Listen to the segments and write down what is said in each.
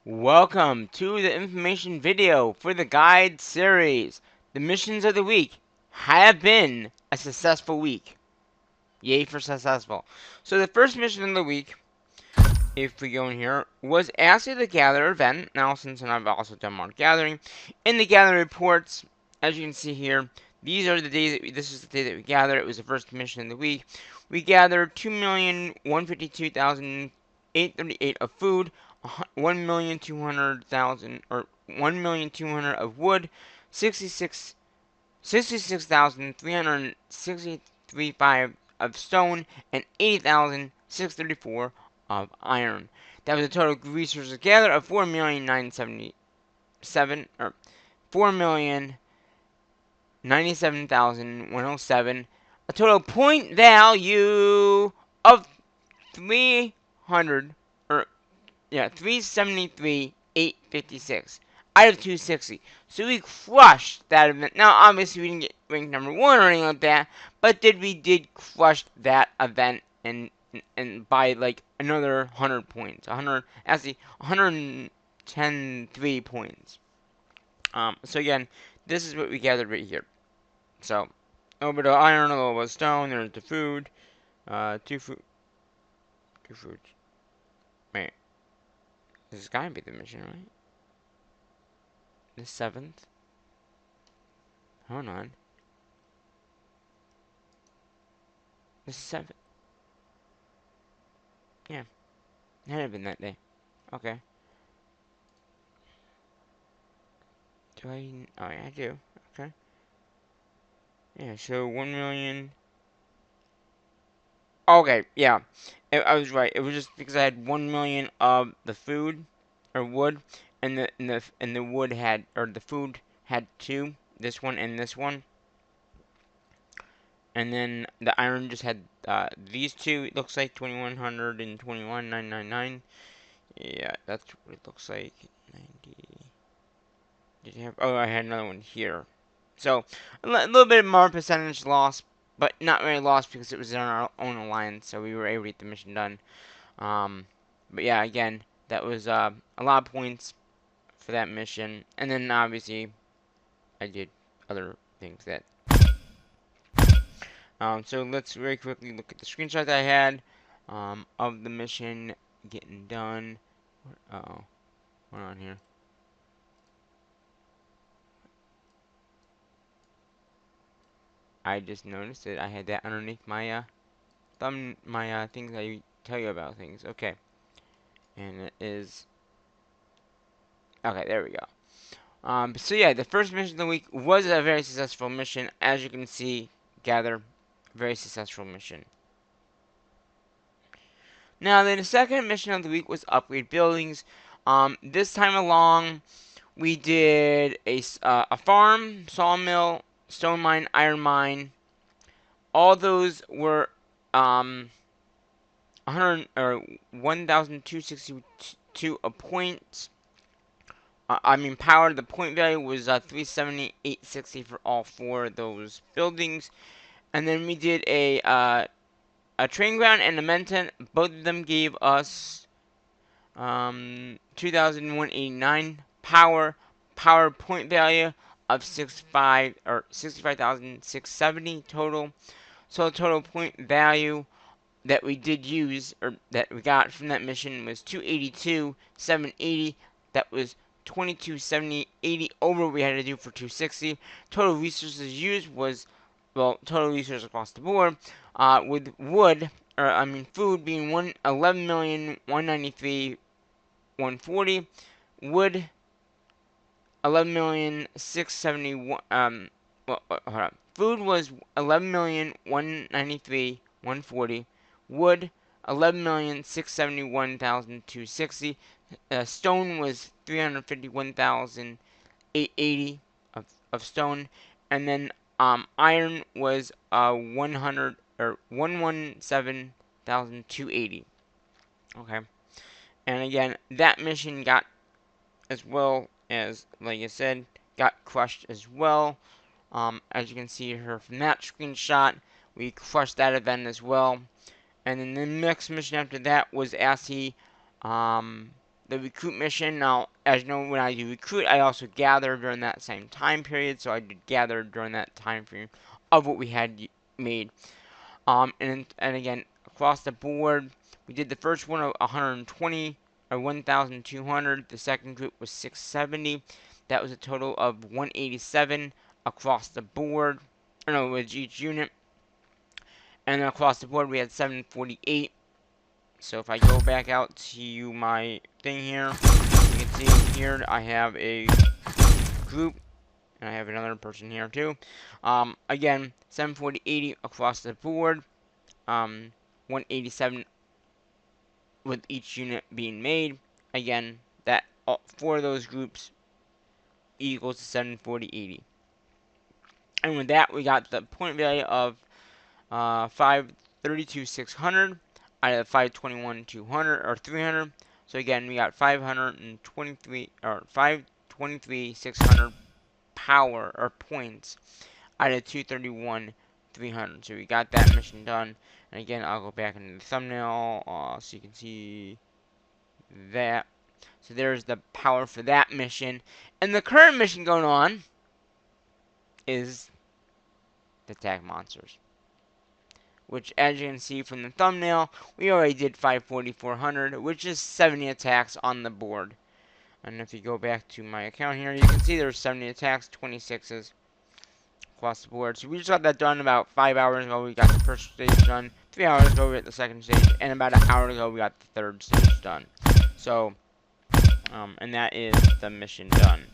Welcome to the information video for the guide series. The missions of the week have been a successful week. Yay for successful. So the first mission of the week, if we go in here, was actually the Gather event. Now, since I've also done more gathering, in the Gather reports, as you can see here, these are the days this is the day that we gathered. It was the first mission of the week. We gathered 2,152,838 of food, 1,200,000 or 1,200,000 of wood, 66,363 of stone, and 80,634 of iron. That was a total resources gathered of 4,977 or 4,097,107. A total point value of 300 or 373,856 out of 260. So we crushed that event. Now, obviously, we didn't get ranked number one or anything like that, but we did crush that event and by like another 100 points. 110 points. So again, this is what we gathered right here. So, a little bit of iron, a little bit of stone. There's the food. Two foods. Wait, this has gotta be the mission, right? The 7th. Hold on. The 7th. Yeah, it had been that day. Okay. Do I? Oh yeah, I do. Okay. Yeah. So 1,000,000. Okay. Yeah. I was right. It was just because I had 1,000,000 of the food or wood, and the wood had or the food had two. This one and this one. And then the iron just had these two. It looks like 2,100 and 21,999. Yeah, that's what it looks like. 90. Did you have? Oh, I had another one here. So a little bit more percentage loss, but not really lost because it was in our own alliance, so we were able to get the mission done. But yeah, again, that was a lot of points for that mission, and then obviously I did other things that. So let's very quickly look at the screenshot that I had of the mission getting done. Oh, what on here? I just noticed that I had that underneath my things I tell you about things. Okay, and it is okay. There we go. So yeah, the first mission of the week was a very successful mission, as you can see. Gather, very successful mission. Now, then the second mission of the week was upgrade buildings. This time along, we did a farm, sawmill, stone mine, iron mine. All those were 100 or 1,262 a point. I mean, power. The point value was 378.60 for all four of those buildings, and then we did a train ground and a menton. Both of them gave us 2,189 power. Power point value of 65,670 total. So the total point value that we did use or that we got from that mission was 282,780. That was 2270.80 over what we had to do for 260. Total resources used was, well, total resources across the board, with wood, or I mean food being 11,193,140, wood 11,671. Hold on. Food was 11,193,140. Wood 11,671,260. Stone was 351,880 of stone, and then iron was 100 or 117,280. Okay, and again that mission got, as well as like I said, got crushed as well. As you can see here from that screenshot, we crushed that event as well. And then the next mission after that was ASCII, the recruit mission. Now, as you know, when I do recruit, I also gather during that same time period. So I did gather during that time frame of what we had made. And again, across the board, we did the first one of 120 or 1,200. The second group was 670. That was a total of 187 across the board. Or no, it was each unit. And then across the board, we had 748. So if I go back out to my thing here, you can see here I have a group, and I have another person here too. Again, 740, across the board. 187 with each unit being made. Again, that for those groups equals to 740, and with that, we got the point value of 532,600 out of 521,200 or 300. So again, we got 523 or 523,600 power or points out of 231,300. So we got that mission done. And again, I'll go back into the thumbnail so you can see that. So there's the power for that mission. And the current mission going on is the attack monsters, which, as you can see from the thumbnail, we already did 540,400, which is 70 attacks on the board. And if you go back to my account here, you can see there's 70 attacks, 26s across the board. So we just got that done about 5 hours ago. We got the first stage done. 3 hours ago we got the second stage, and about an hour ago we got the third stage done. So, and that is the mission done.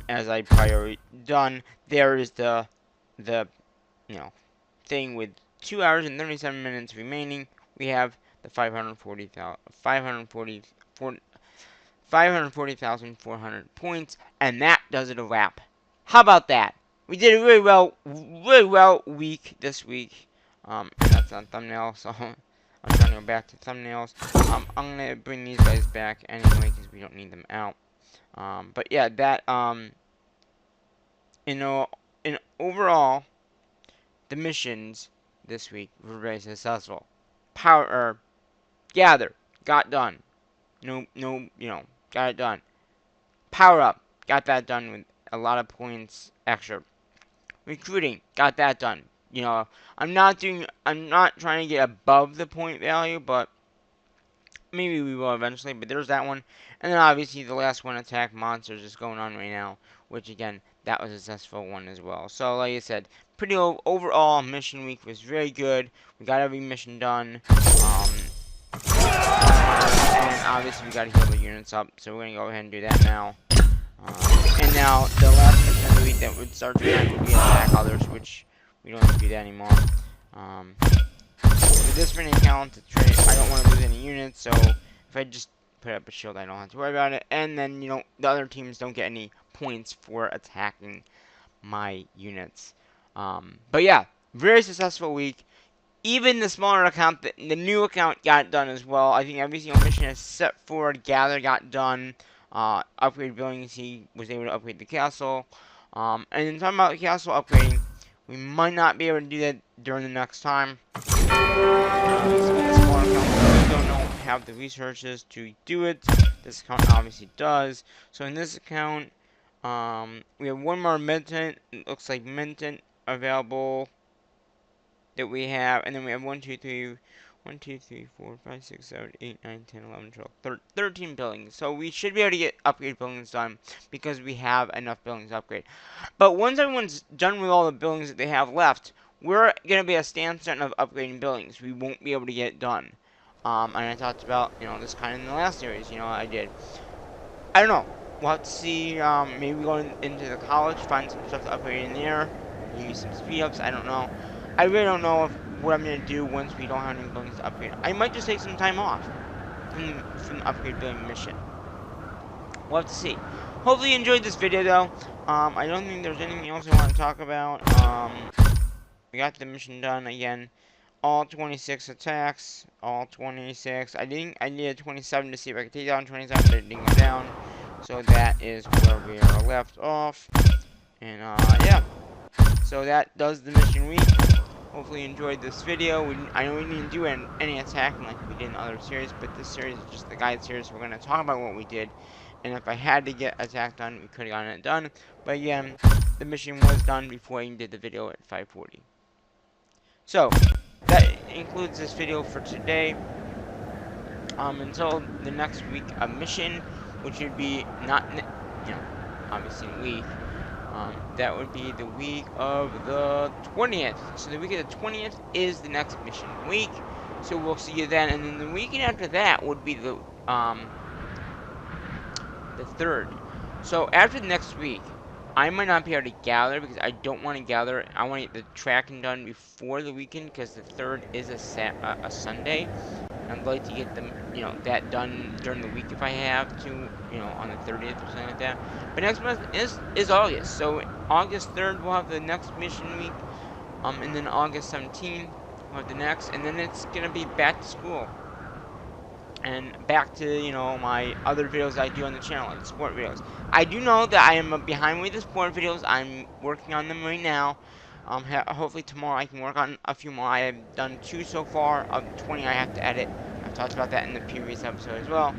As I probably already done, there is the thing with 2 hours and 37 minutes remaining. We have the 540,400 points, and that does it a wrap. How about that? We did it really well week this week. And that's on thumbnail, so I'm trying to go back to thumbnails. I'm gonna bring these guys back anyway because we don't need them out. But yeah, that in overall, the missions this week were very successful. Gather, got done. Got it done. Power up, got that done with a lot of points extra. Recruiting, got that done. I'm not trying to get above the point value, but maybe we will eventually. But there's that one, and then obviously the last one, attack monsters, is going on right now, which again, that was a successful one as well. So like I said, pretty overall mission week was very good. We got every mission done. And obviously we got to heal the units up, so we're gonna go ahead and do that now. And now the last mission of the week that would start tonight would be attack others, which we don't have to do that anymore. With this many accounts, I don't want to lose any units, so if I just put up a shield, I don't have to worry about it. And then the other teams don't get any points for attacking my units. But yeah, very successful week. Even the smaller account, the new account got done as well. I think every single mission except for Gather got done. Upgrade buildings, he was able to upgrade the castle. And then talking about the castle upgrading, we might not be able to do that during the next time. Some of the smaller accounts don't have the resources to do it. This account obviously does. So in this account, we have one more Mentant. It looks like Mentant available that we have, and then we have 1, 2, 3, 4, 5, 6, 7, 8, 9, 10, 11, 12, 13 buildings. So we should be able to get upgrade buildings done because we have enough buildings to upgrade. But once everyone's done with all the buildings that they have left, we're going to be a standstill of upgrading buildings. We won't be able to get it done. And I talked about, this kind of in the last series, I did. I don't know. We'll have to see, maybe going into the college, find some stuff to upgrade in there, maybe some speed ups, I don't know. I really don't know what I'm going to do once we don't have any buildings to upgrade. I might just take some time off from the upgrade building mission. We'll have to see. Hopefully you enjoyed this video though. I don't think there's anything else I want to talk about. We got the mission done again. All 26 attacks. All 26. I needed 27 to see if I could take down 27, but it didn't go down. So that is where we are left off. And yeah. So that does the mission week. hopefully you enjoyed this video. I know we didn't do any attacking like we did in other series, but this series is just the guide series. We're going to talk about what we did. And if I had to get attack done, we could have gotten it done. But again, the mission was done before I even did the video at 5:40. So, that includes this video for today. Until the next week, a mission, which would be not, obviously a week. That would be the week of the 20th. So the week of the 20th is the next mission week. So we'll see you then. And then the weekend after that would be the 3rd. So after the next week, I might not be able to gather because I don't want to gather. I want to get the tracking done before the weekend because the 3rd is a Sunday. I'd like to get them, that done during the week if I have to, on the 30th or something like that. But next month is August, so August 3rd we'll have the next mission week, and then August 17th we'll have the next, and then it's gonna be back to school, and back to my other videos I do on the channel, like sport videos. I do know that I am behind with the sport videos. I'm working on them right now. Hopefully tomorrow I can work on a few more. I have done 2 so far, of 20 I have to edit. I've talked about that in the previous episode as well.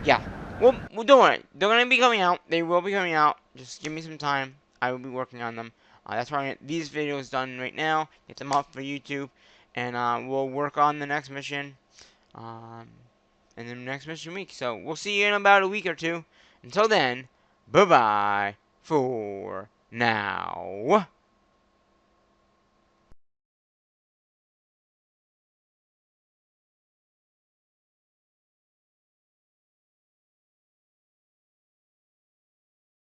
Yeah, well don't worry. They're going to be coming out. They will be coming out. Just give me some time. I will be working on them. That's why I get these videos done right now. Get them up for YouTube. And we'll work on the next mission. And the next mission week. So we'll see you in about a week or two. Until then, bye-bye for now.